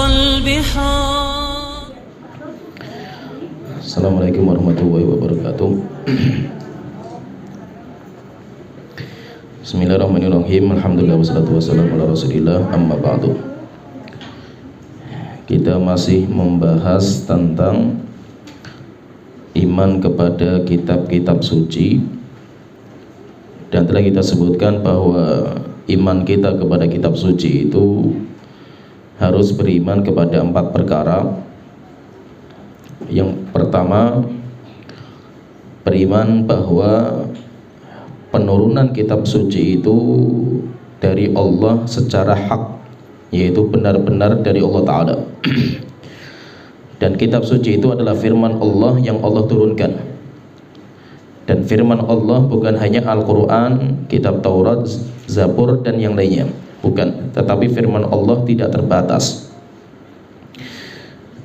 البحار. Assalamualaikum warahmatullahi wabarakatuh. Bismillahirrahmanirrahim. Alhamdulillah wassalatu wassalamu ala Rasulillah, amma ba'du. Kita masih membahas tentang iman kepada kitab-kitab suci, dan telah kita sebutkan bahwa iman kita kepada kitab suci itu harus beriman kepada 4 perkara. Yang pertama, beriman bahwa penurunan kitab suci itu dari Allah secara hak, yaitu benar-benar dari Allah Ta'ala. Dan kitab suci itu adalah firman Allah yang Allah turunkan. Dan firman Allah bukan hanya Al-Quran, kitab Taurat, Zabur, dan yang lainnya, bukan. Tetapi firman Allah tidak terbatas.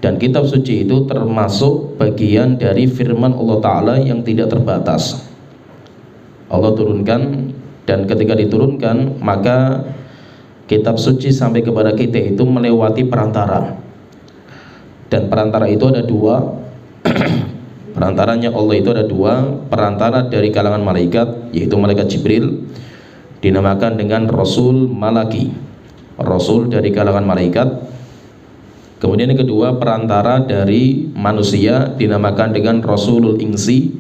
Dan kitab suci itu termasuk bagian dari firman Allah Ta'ala yang tidak terbatas. Allah turunkan, dan ketika diturunkan maka kitab suci sampai kepada kita itu melewati perantara. Dan perantara itu ada 2. Perantaranya Allah itu ada 2. Perantara dari kalangan malaikat, yaitu malaikat Jibril, dinamakan dengan Rasul Malaki, Rasul dari kalangan malaikat. Kemudian yang kedua, perantara dari manusia, dinamakan dengan Rasulul Insi,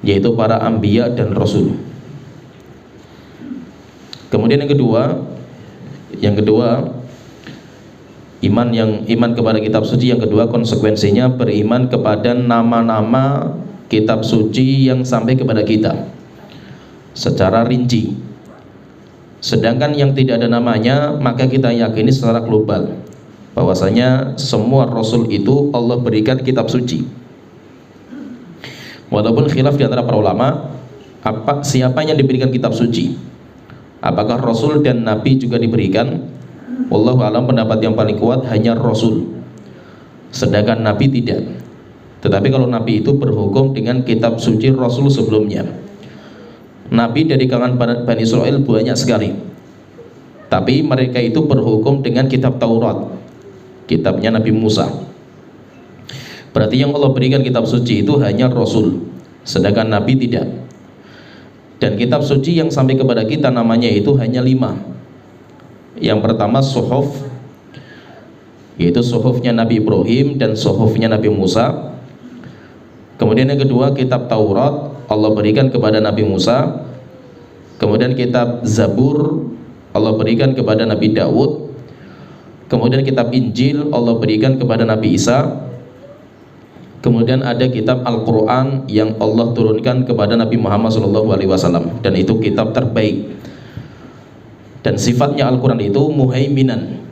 yaitu para anbiya dan rasul. Kemudian yang kedua, iman kepada kitab suci yang kedua konsekuensinya beriman kepada nama-nama kitab suci yang sampai kepada kita secara rinci. Sedangkan yang tidak ada namanya, maka kita yakini secara global bahwasanya semua rasul itu Allah berikan kitab suci. Walaupun khilaf di antara para ulama, siapa yang diberikan kitab suci? Apakah rasul dan nabi juga diberikan? Wallahu alam, pendapat yang paling kuat hanya rasul, sedangkan nabi tidak. Tetapi kalau nabi itu berhukum dengan kitab suci rasul sebelumnya. Nabi dari kalangan Bani Israel banyak sekali, tapi mereka itu berhukum dengan kitab Taurat, kitabnya Nabi Musa. Berarti yang Allah berikan kitab suci itu hanya rasul, sedangkan nabi tidak. Dan kitab suci yang sampai kepada kita namanya itu hanya 5. Yang pertama suhuf, yaitu suhufnya Nabi Ibrahim dan suhufnya Nabi Musa. Kemudian yang kedua kitab Taurat, Allah berikan kepada Nabi Musa. Kemudian kitab Zabur, Allah berikan kepada Nabi Daud. Kemudian kitab Injil Allah berikan kepada Nabi Isa. Kemudian ada kitab Al-Quran yang Allah turunkan kepada Nabi Muhammad SAW, dan itu kitab terbaik. Dan sifatnya Al-Quran itu muhaiminan.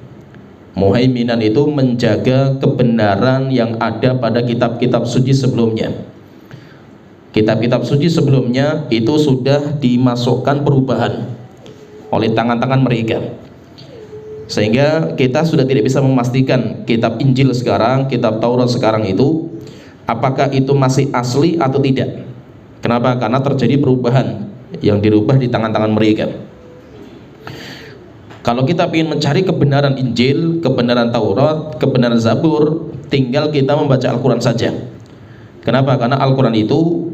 Muhaiminan itu menjaga kebenaran yang ada pada kitab-kitab suci sebelumnya. Kitab-kitab suci sebelumnya itu sudah dimasukkan perubahan oleh tangan-tangan mereka, sehingga kita sudah tidak bisa memastikan kitab Injil sekarang, kitab Taurat sekarang itu apakah itu masih asli atau tidak. Kenapa? Karena terjadi perubahan yang dirubah di tangan-tangan mereka. Kalau kita ingin mencari kebenaran Injil, kebenaran Taurat, kebenaran Zabur, tinggal kita membaca Al-Quran saja. Kenapa? Karena Al-Quran itu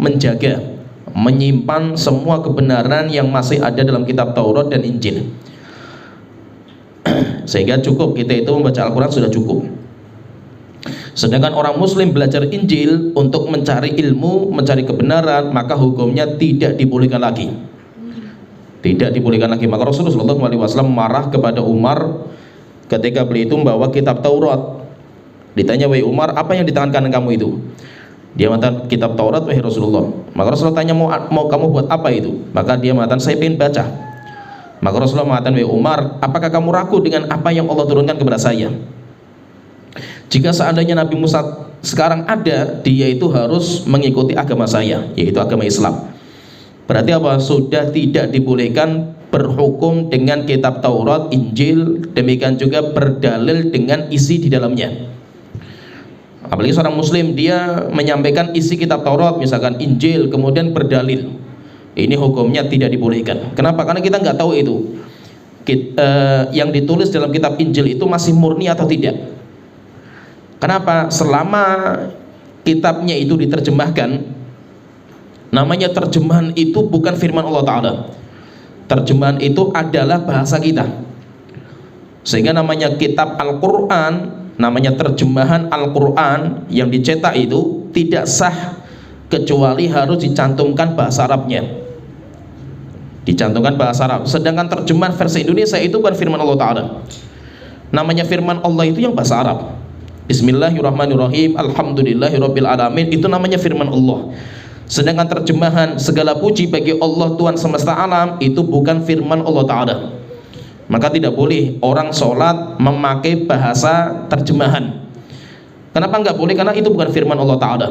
menjaga, menyimpan semua kebenaran yang masih ada dalam kitab Taurat dan Injil. Sehingga cukup kita itu membaca Al-Quran sudah cukup. Sedangkan orang muslim belajar Injil untuk mencari ilmu, mencari kebenaran, maka hukumnya tidak dibolehkan lagi. Tidak dibolehkan lagi. Maka Rasulullah SAW marah kepada Umar ketika beliau itu membawa kitab Taurat. Ditanya, wahai Umar, apa yang di tangan kanan kamu itu? Dia mengatakan, kitab Taurat, wahai Rasulullah. Maka Rasulullah tanya, mau kamu buat apa itu? Maka dia mengatakan, saya ingin baca. Maka Rasulullah mengatakan, wahai Umar, apakah kamu ragu dengan apa yang Allah turunkan kepada saya? Jika seandainya Nabi Musa sekarang ada, dia itu harus mengikuti agama saya, yaitu agama Islam. Berarti apa? Sudah tidak dibolehkan berhukum dengan kitab Taurat, Injil, demikian juga berdalil dengan isi di dalamnya. Apalagi seorang muslim dia menyampaikan isi kitab Taurat, misalkan Injil, kemudian berdalil, ini hukumnya tidak dibolehkan. Kenapa? Karena kita nggak tahu itu yang ditulis dalam kitab Injil itu masih murni atau tidak. Kenapa? Selama kitabnya itu diterjemahkan, namanya terjemahan itu bukan firman Allah Ta'ala. Terjemahan itu adalah bahasa kita, sehingga namanya kitab Al-Quran, namanya terjemahan Al-Quran yang dicetak itu tidak sah kecuali harus dicantumkan bahasa Arabnya, dicantumkan bahasa Arab. Sedangkan terjemahan versi Indonesia itu bukan firman Allah Ta'ala. Namanya firman Allah itu yang bahasa Arab. Bismillahirrahmanirrahim, alhamdulillahirabbil alamin, itu namanya firman Allah. Sedangkan terjemahan segala puji bagi Allah Tuhan semesta alam itu bukan firman Allah Ta'ala. Maka tidak boleh orang sholat memakai bahasa terjemahan. Kenapa nggak boleh? Karena itu bukan firman Allah Ta'ala.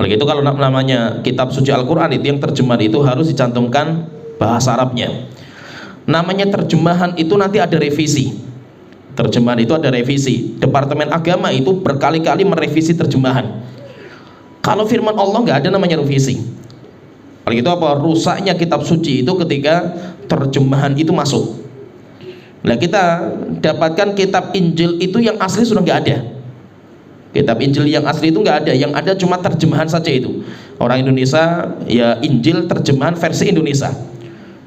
Oleh itu kalau namanya kitab suci Al-Quran itu yang terjemahan itu harus dicantumkan bahasa Arabnya. Namanya terjemahan itu nanti ada revisi. Terjemahan itu ada revisi. Departemen Agama itu berkali-kali merevisi terjemahan. Kalau firman Allah nggak ada namanya revisi. Oleh itu apa? Rusaknya kitab suci itu ketika terjemahan itu masuk. Nah, kita dapatkan kitab Injil itu yang asli sudah nggak ada. Kitab Injil yang asli itu nggak ada, yang ada cuma terjemahan saja itu. Orang Indonesia ya Injil terjemahan versi Indonesia.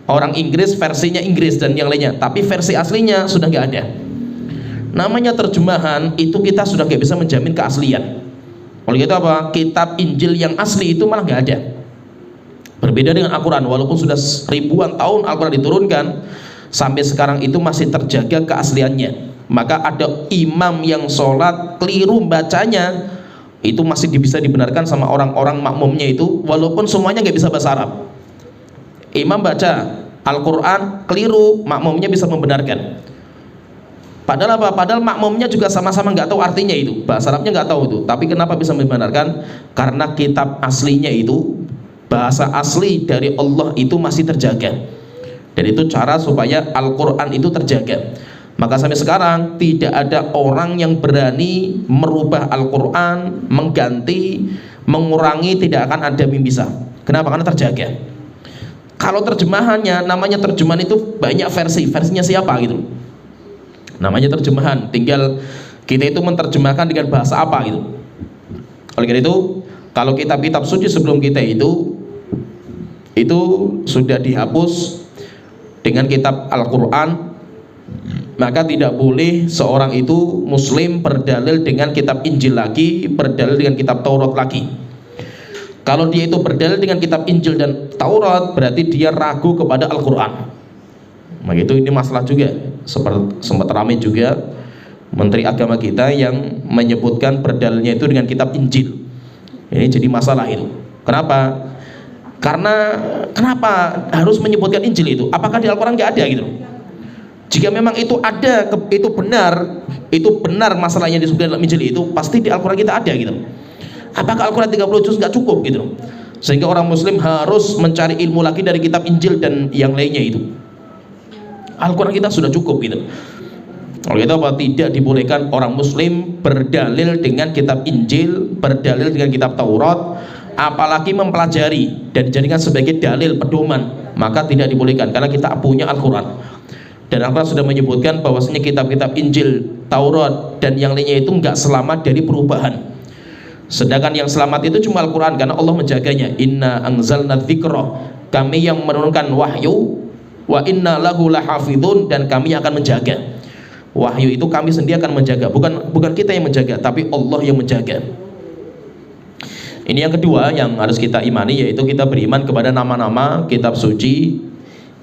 Orang Inggris versinya Inggris dan yang lainnya, tapi versi aslinya sudah nggak ada. Namanya terjemahan itu kita sudah nggak bisa menjamin keaslian. Oleh itu apa? Kitab Injil yang asli itu malah nggak ada. Berbeda dengan Al-Quran, walaupun sudah ribuan tahun Al-Quran diturunkan, sampai sekarang itu masih terjaga keasliannya. Maka ada imam yang sholat keliru bacanya, itu masih bisa dibenarkan sama orang-orang makmumnya itu, walaupun semuanya nggak bisa bahasa Arab. Imam baca Al-Quran keliru, makmumnya bisa membenarkan. Padahal apa? Padahal makmumnya juga sama-sama nggak tahu artinya itu, bahasa Arabnya nggak tahu itu. Tapi kenapa bisa membenarkan? Karena kitab aslinya itu, bahasa asli dari Allah itu masih terjaga. Dan itu cara supaya Al-Quran itu terjaga. Maka sampai sekarang tidak ada orang yang berani merubah Al-Quran, mengganti, mengurangi, tidak akan ada yang bisa. Kenapa? Karena terjaga. Kalau terjemahannya, namanya terjemahan itu banyak versi, versinya siapa gitu. Namanya terjemahan, tinggal kita itu menerjemahkan dengan bahasa apa gitu. Oleh karena itu, kalau kitab-kitab suci sebelum kita itu sudah dihapus dengan kitab Al-Quran, maka tidak boleh seorang itu muslim berdalil dengan kitab Injil lagi, berdalil dengan kitab Taurat lagi. Kalau dia itu berdalil dengan kitab Injil dan Taurat, berarti dia ragu kepada Al-Quran. Maka itu ini masalah juga. Sempat ramai juga Menteri Agama kita yang menyebutkan berdalilnya itu dengan kitab Injil. Ini jadi masalah itu. Kenapa? Karena kenapa harus menyebutkan Injil itu? Apakah di Al-Quran nggak ada gitu? Jika memang itu ada, itu benar masalahnya disebutkan dalam Injil itu, pasti di Al-Quran kita ada gitu. Apakah Al-Quran 30 juz nggak cukup gitu? Sehingga orang Muslim harus mencari ilmu lagi dari kitab Injil dan yang lainnya itu. Al-Quran kita sudah cukup gitu. Oleh itu apa? Tidak dibolehkan orang Muslim berdalil dengan kitab Injil, berdalil dengan kitab Taurat, apalagi mempelajari dan dijadikan sebagai dalil pedoman, maka tidak dibolehkan karena kita punya Al-Quran. Dan Al-Quran sudah menyebutkan bahwasanya kitab-kitab Injil, Taurat dan yang lainnya itu enggak selamat dari perubahan. Sedangkan yang selamat itu cuma Al-Quran karena Allah menjaganya. Inna anzalna dzikra, kami yang menurunkan wahyu, wa inna lahu lahafidun, dan kami akan menjaga. Wahyu itu kami sendiri akan menjaga, bukan kita yang menjaga, tapi Allah yang menjaga. Ini yang kedua yang harus kita imani, yaitu kita beriman kepada nama-nama kitab suci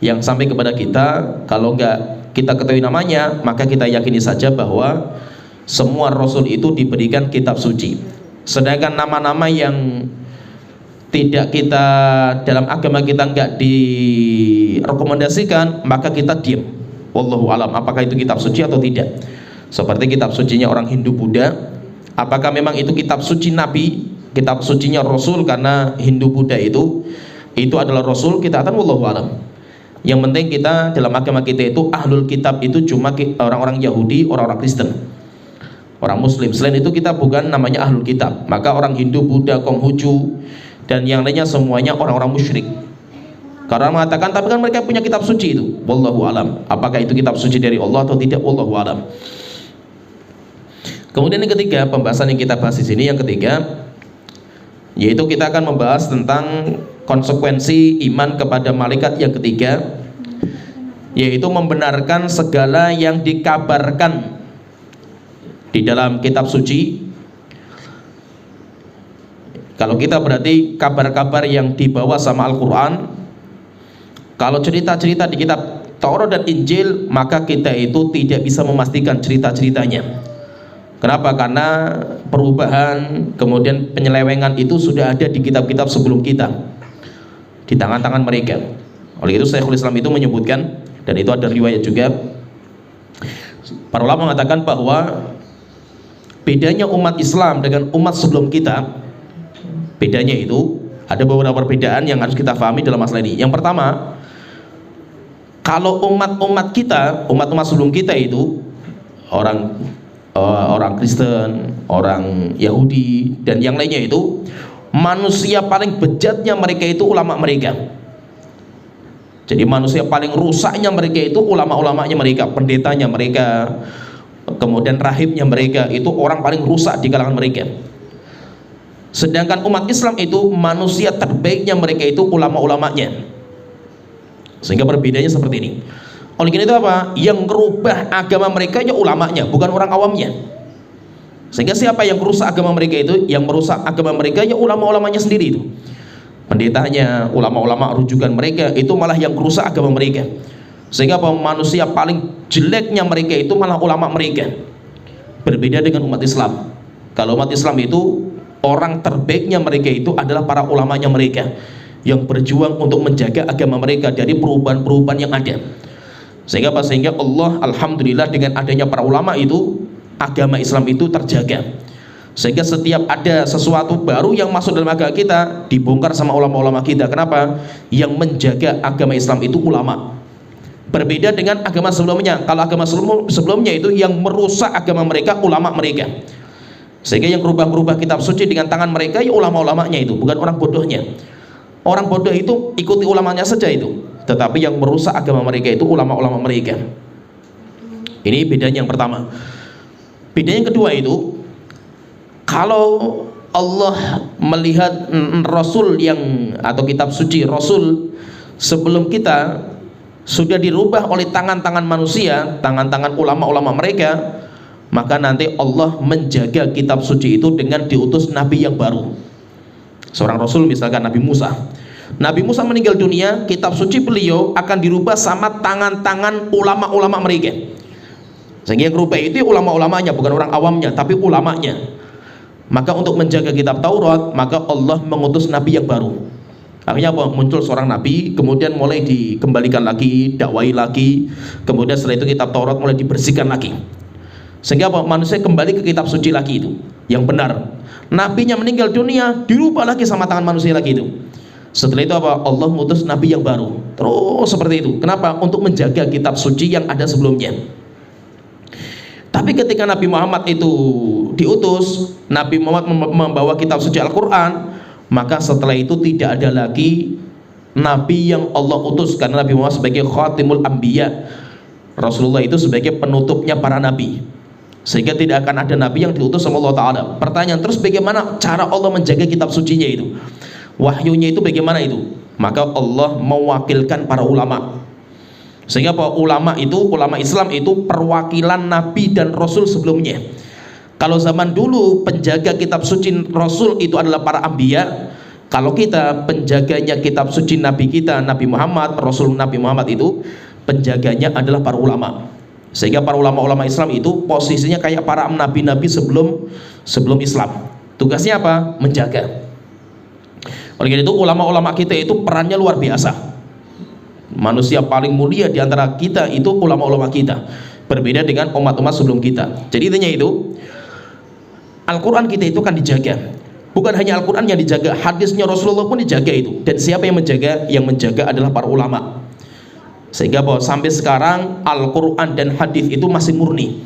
yang sampai kepada kita. Kalau enggak kita ketahui namanya, maka kita yakini saja bahwa semua rasul itu diberikan kitab suci. Sedangkan nama-nama yang tidak kita dalam agama kita enggak direkomendasikan, maka kita diam. Wallahu alam, apakah itu kitab suci atau tidak. Seperti kitab sucinya orang Hindu Buddha, apakah memang itu kitab suci Nabi, kitab sucinya Rasul, karena Hindu Buddha itu adalah Rasul, kita akan wallahu alam. Yang penting kita dalam agama kita itu ahlul kitab itu cuma orang-orang Yahudi, orang-orang Kristen, orang Muslim. Selain itu kita bukan namanya ahlul kitab. Maka orang Hindu, Buddha, Konghucu dan yang lainnya semuanya orang-orang musyrik. Karena mengatakan tapi kan mereka punya kitab suci itu. Wallahu alam. Apakah itu kitab suci dari Allah atau tidak? Wallahu alam. Kemudian yang ketiga, pembahasan yang kita bahas di sini yang ketiga, yaitu kita akan membahas tentang konsekuensi iman kepada malaikat yang ketiga, yaitu membenarkan segala yang dikabarkan di dalam kitab suci. Kalau kita berarti kabar-kabar yang dibawa sama Al-Quran. Kalau cerita-cerita di kitab Taurat dan Injil, maka kita itu tidak bisa memastikan cerita-ceritanya. Kenapa? Karena perubahan, kemudian penyelewengan itu sudah ada di kitab-kitab sebelum kita, di tangan-tangan mereka. Oleh itu Syekhul Islam itu menyebutkan, dan itu ada riwayat juga, para ulama mengatakan bahwa bedanya umat Islam dengan umat sebelum kita, bedanya itu ada beberapa perbedaan yang harus kita pahami dalam masalah ini. Yang pertama, kalau umat-umat kita, umat-umat sebelum kita itu orang Kristen, orang Yahudi dan yang lainnya itu, manusia paling bejatnya mereka itu ulama mereka. Jadi manusia paling rusaknya mereka itu ulama-ulamanya mereka, pendetanya mereka, kemudian rahibnya mereka, itu orang paling rusak di kalangan mereka. Sedangkan umat Islam itu manusia terbaiknya mereka itu ulama-ulamanya. Sehingga perbedaannya seperti ini. Oleh karena itu apa? Yang merubah agama mereka ya ulamanya, bukan orang awamnya. Sehingga siapa yang merusak agama mereka itu? Yang merusak agama mereka ya ulama-ulamanya sendiri itu. Pendetanya, ulama-ulama rujukan mereka itu malah yang merusak agama mereka. Sehingga apa? Manusia paling jeleknya mereka itu malah ulama mereka. Berbeda dengan umat Islam. Kalau umat Islam itu orang terbaiknya mereka itu adalah para ulamanya mereka, yang berjuang untuk menjaga agama mereka dari perubahan-perubahan yang ada. Sehingga apa? Sehingga Allah alhamdulillah dengan adanya para ulama itu, agama Islam itu terjaga. Sehingga setiap ada sesuatu baru yang masuk dalam agama kita, dibongkar sama ulama-ulama kita. Kenapa? Yang menjaga agama Islam itu ulama. Berbeda dengan agama sebelumnya. Kalau agama sebelumnya itu yang merusak agama mereka, ulama mereka. Sehingga yang berubah-berubah kitab suci dengan tangan mereka ya ulama-ulamanya itu, bukan orang bodohnya. Orang bodoh itu ikuti ulamanya saja itu, tetapi yang merusak agama mereka itu ulama-ulama mereka. Ini bedanya yang pertama. Bedanya yang kedua itu, kalau Allah melihat Rasul yang atau kitab suci Rasul sebelum kita sudah dirubah oleh tangan-tangan manusia, tangan-tangan ulama-ulama mereka, maka nanti Allah menjaga kitab suci itu dengan diutus Nabi yang baru. Seorang Rasul misalkan Nabi Musa. Nabi Musa meninggal dunia, kitab suci beliau akan dirubah sama tangan-tangan ulama-ulama mereka. Sehingga yang berubah itu ulama-ulamanya, bukan orang awamnya, tapi ulamanya. Maka untuk menjaga kitab Taurat, maka Allah mengutus Nabi yang baru. Akhirnya apa? Muncul seorang Nabi, kemudian mulai dikembalikan lagi, dakwai lagi, kemudian setelah itu kitab Taurat mulai dibersihkan lagi. Sehingga apa? Manusia kembali ke kitab suci lagi itu, yang benar. Nabinya meninggal dunia, dirubah lagi sama tangan manusia lagi itu. Setelah itu apa? Allah mengutus Nabi yang baru. Terus seperti itu. Kenapa? Untuk menjaga kitab suci yang ada sebelumnya. Tapi ketika Nabi Muhammad itu diutus, Nabi Muhammad membawa kitab suci Al-Quran, maka setelah itu tidak ada lagi Nabi yang Allah utus, karena Nabi Muhammad sebagai khatimul anbiya, Rasulullah itu sebagai penutupnya para Nabi. Sehingga tidak akan ada Nabi yang diutus sama Allah Ta'ala. Pertanyaan terus, bagaimana cara Allah menjaga kitab sucinya itu? Wahyunya itu bagaimana itu? Maka Allah mewakilkan para ulama. Sehingga bahwa ulama itu, ulama Islam itu perwakilan Nabi dan Rasul sebelumnya. Kalau zaman dulu penjaga kitab suci Rasul itu adalah para anbiya, kalau kita penjaganya kitab suci Nabi kita, Nabi Muhammad, Rasul Nabi Muhammad itu penjaganya adalah para ulama. Sehingga para ulama-ulama Islam itu posisinya kayak para nabi-nabi sebelum Islam. Tugasnya apa? Menjaga. Oleh karena itu ulama-ulama kita itu perannya luar biasa. Manusia paling mulia di antara kita itu ulama-ulama kita. Berbeda dengan umat-umat sebelum kita. Jadi intinya itu, Al-Quran kita itu kan dijaga. Bukan hanya Al-Quran yang dijaga, hadisnya Rasulullah pun dijaga itu. Dan siapa yang menjaga? Yang menjaga adalah para ulama. Sehingga bahwa sampai sekarang Al-Quran dan hadis itu masih murni.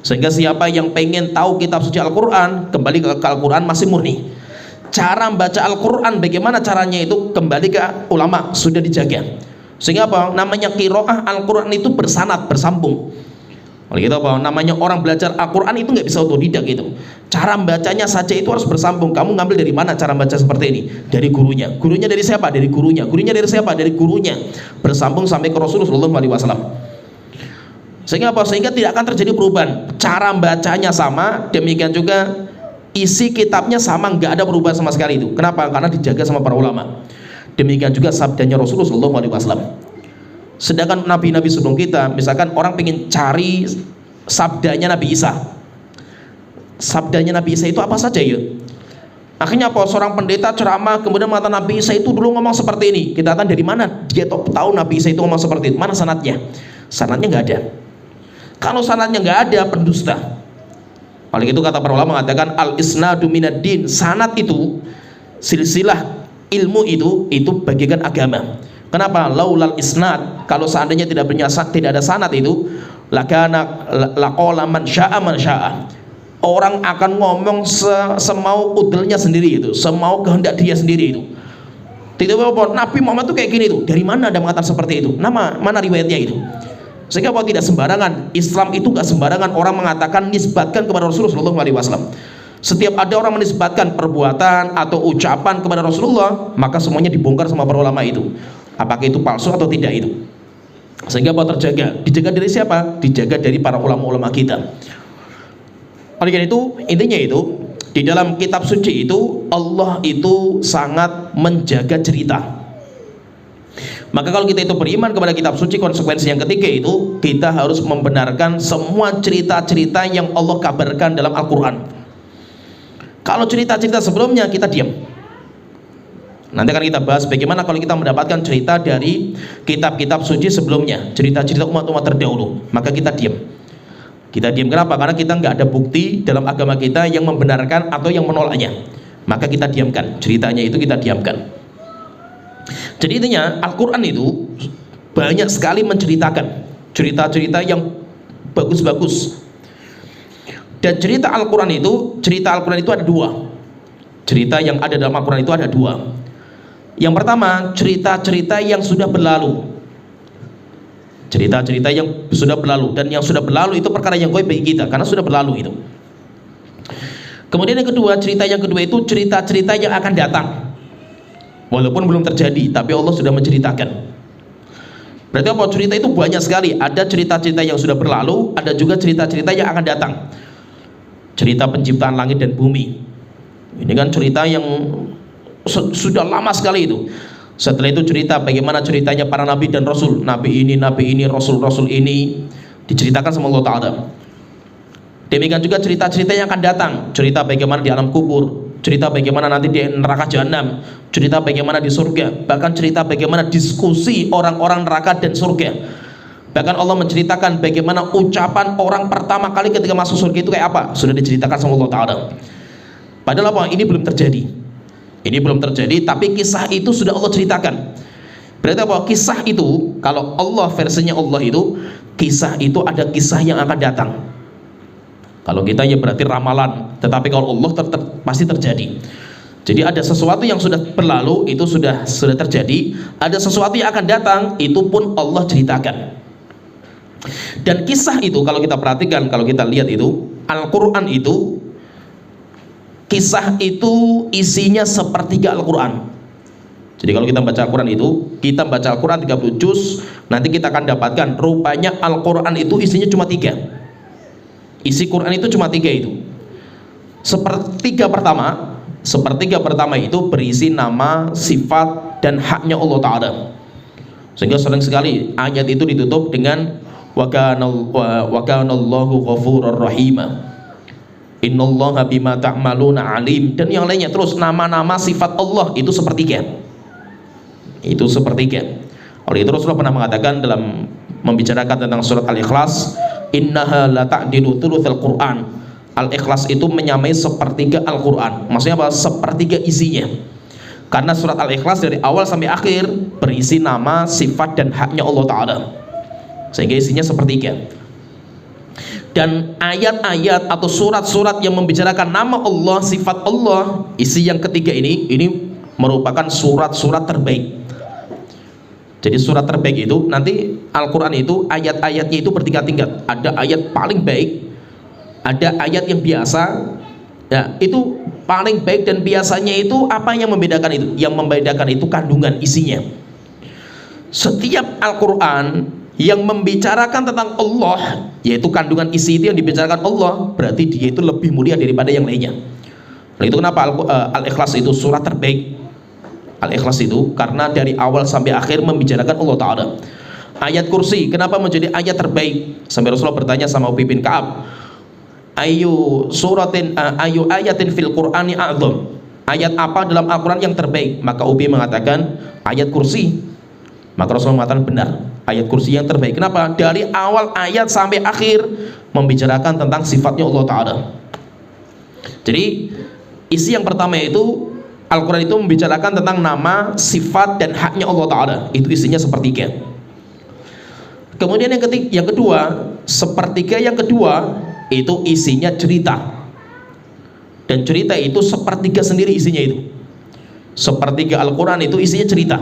Sehingga siapa yang pengen tahu kitab suci Al-Quran, kembali ke Al-Quran masih murni. cara membaca Al-Quran bagaimana caranya itu kembali ke ulama, sudah dijaga. Sehingga apa? Namanya qiraah Al-Quran itu bersanad, bersambung. Oleh itu apa? Namanya orang belajar Al-Quran itu nggak bisa otodidak gitu. Cara membacanya saja itu harus bersambung. Kamu ngambil dari mana cara membaca seperti ini? Dari gurunya. Gurunya dari siapa? Dari gurunya. Gurunya dari siapa? Dari gurunya. Bersambung sampai ke Rasulullah SAW. Sehingga apa? Sehingga tidak akan terjadi perubahan. Cara membacanya sama, demikian juga isi kitabnya sama, nggak ada perubahan sama sekali itu. Kenapa? Karena dijaga sama para ulama. Demikian juga sabdanya Rasulullah SAW. Sedangkan nabi-nabi sebelum kita, misalkan orang pengen cari sabdanya Nabi Isa, sabdanya Nabi Isa itu apa saja ya? Akhirnya apa? Seorang pendeta ceramah kemudian mengatakan Nabi Isa itu dulu ngomong seperti ini. Kita tanya dari mana dia tahu Nabi Isa itu ngomong seperti itu? Mana sanadnya? Sanadnya nggak ada. Kalau sanadnya nggak ada, pendusta. Oleh itu kata para ulama mengatakan al-isnadu minad din, sanad itu, silsilah ilmu itu bagikan agama. Kenapa? Laulal isnad, kalau seandainya tidak ada sanad itu, lakana laqala man syaa. Orang akan ngomong semau udelnya sendiri itu, semau kehendak dia sendiri itu. Tidak apa Nabi Muhammad itu kayak gini tuh. Dari mana Anda mengatakan seperti itu? Mana riwayatnya itu? Sehingga apa? Tidak sembarangan. Islam itu gak sembarangan orang mengatakan nisbatkan kepada Rasulullah SAW. Setiap ada orang menisbatkan perbuatan atau ucapan kepada Rasulullah, maka semuanya dibongkar sama para ulama itu. Apakah itu palsu atau tidak itu? Sehingga apa? Terjaga. Dijaga dari siapa? Dijaga dari para ulama-ulama kita. Oleh karena itu, intinya itu di dalam kitab suci itu Allah itu sangat menjaga cerita. Maka kalau kita itu beriman kepada kitab suci, konsekuensi yang ketiga itu kita harus membenarkan semua cerita-cerita yang Allah kabarkan dalam Al-Quran. Kalau cerita-cerita sebelumnya kita diam. Nanti akan kita bahas bagaimana kalau kita mendapatkan cerita dari kitab-kitab suci sebelumnya, cerita-cerita umat-umat terdahulu, maka kita diam. Kita diam kenapa? Karena kita nggak ada bukti dalam agama kita yang membenarkan atau yang menolaknya. Maka kita diamkan, ceritanya itu kita diamkan. Jadi intinya Al-Quran itu banyak sekali menceritakan cerita-cerita yang bagus-bagus. Dan cerita Al-Quran itu ada dua. Cerita yang ada dalam Al-Quran itu ada dua. Yang pertama, cerita-cerita yang sudah berlalu. Cerita-cerita yang sudah berlalu, dan yang sudah berlalu itu perkara yang gaib bagi kita karena sudah berlalu itu. Kemudian yang kedua, cerita yang kedua itu cerita-cerita yang akan datang. Walaupun belum terjadi, tapi Allah sudah menceritakan. Berarti apa? Cerita itu banyak sekali. Ada cerita-cerita yang sudah berlalu, ada juga cerita-cerita yang akan datang. Cerita penciptaan langit dan bumi. Ini kan cerita yang sudah lama sekali itu. Setelah itu cerita bagaimana ceritanya para nabi dan rasul, nabi ini, rasul-rasul ini diceritakan sama Allah Ta'ala. Demikian juga cerita-cerita yang akan datang, cerita bagaimana di alam kubur, cerita bagaimana nanti di neraka jahanam, cerita bagaimana di surga, bahkan cerita bagaimana diskusi orang-orang neraka dan surga. Bahkan Allah menceritakan bagaimana ucapan orang pertama kali ketika masuk surga itu kayak apa, sudah diceritakan sama Allah Ta'ala. Padahal apa? Ini belum terjadi. Ini belum terjadi, tapi kisah itu sudah Allah ceritakan. Berarti apa? Kisah itu, kalau Allah versinya Allah itu, kisah itu ada kisah yang akan datang. Kalau kita ya berarti ramalan, tetapi kalau Allah pasti terjadi. Jadi ada sesuatu yang sudah berlalu, itu sudah terjadi. Ada sesuatu yang akan datang, itu pun Allah ceritakan. Dan kisah itu kalau kita perhatikan, kalau kita lihat itu, Al-Quran itu, kisah itu isinya sepertiga Al-Quran. Jadi kalau kita baca Al-Quran itu, kita baca Al-Quran 30 juz, nanti kita akan dapatkan rupanya Al-Quran itu isinya cuma 3. Isi Quran itu cuma 3 itu. Sepertiga pertama itu berisi nama, sifat, dan haknya Allah Ta'ala. Sehingga sering sekali ayat itu ditutup dengan wa kanallahu ghafurur rahima, innallaha bima ta'maluna alim, dan yang lainnya terus nama-nama sifat Allah itu sepertiga. Itu sepertiga. Oleh itu Rasulullah pernah mengatakan dalam membicarakan tentang surat Al-Ikhlas, innaha la ta'dilu thulutsal Qur'an. Al-Ikhlas itu menyamai sepertiga Al-Quran. Maksudnya apa? Sepertiga isinya. Karena surat Al-Ikhlas dari awal sampai akhir berisi nama, sifat, dan haknya Allah Ta'ala. Sehingga isinya sepertiga. Dan ayat-ayat atau surat-surat yang membicarakan nama Allah, sifat Allah, isi yang ketiga ini merupakan surat-surat terbaik. Jadi surat terbaik itu nanti Al-Quran itu ayat-ayatnya itu bertingkat-tingkat. Ada ayat paling baik, ada ayat yang biasa, ya itu paling baik. Dan biasanya itu apa yang membedakan itu? Yang membedakan itu kandungan isinya. Setiap Al-Quran yang membicarakan tentang Allah, yaitu kandungan isi itu yang dibicarakan Allah, berarti dia itu lebih mulia daripada yang lainnya. Nah itu kenapa Al-Ikhlas itu surat terbaik. Al-Ikhlas itu karena dari awal sampai akhir membicarakan Allah Ta'ala. Ayat kursi kenapa menjadi ayat terbaik? Sampai Rasulullah bertanya sama Ubay bin Ka'ab, ayu ayatin fil Qur'ani a'zam, ayat apa dalam Al-Quran yang terbaik? Maka Ubay mengatakan ayat kursi. Maka Rasulullah mengatakan benar, ayat kursi yang terbaik. Kenapa? Dari awal ayat sampai akhir membicarakan tentang sifatnya Allah Ta'ala. Jadi isi yang pertama itu Al-Quran itu membicarakan tentang nama, sifat, dan haknya Allah Ta'ala. Itu isinya sepertiga. Kemudian yang kedua, sepertiga yang kedua itu isinya cerita. Dan cerita itu sepertiga sendiri isinya itu. Sepertiga Al-Quran itu isinya cerita.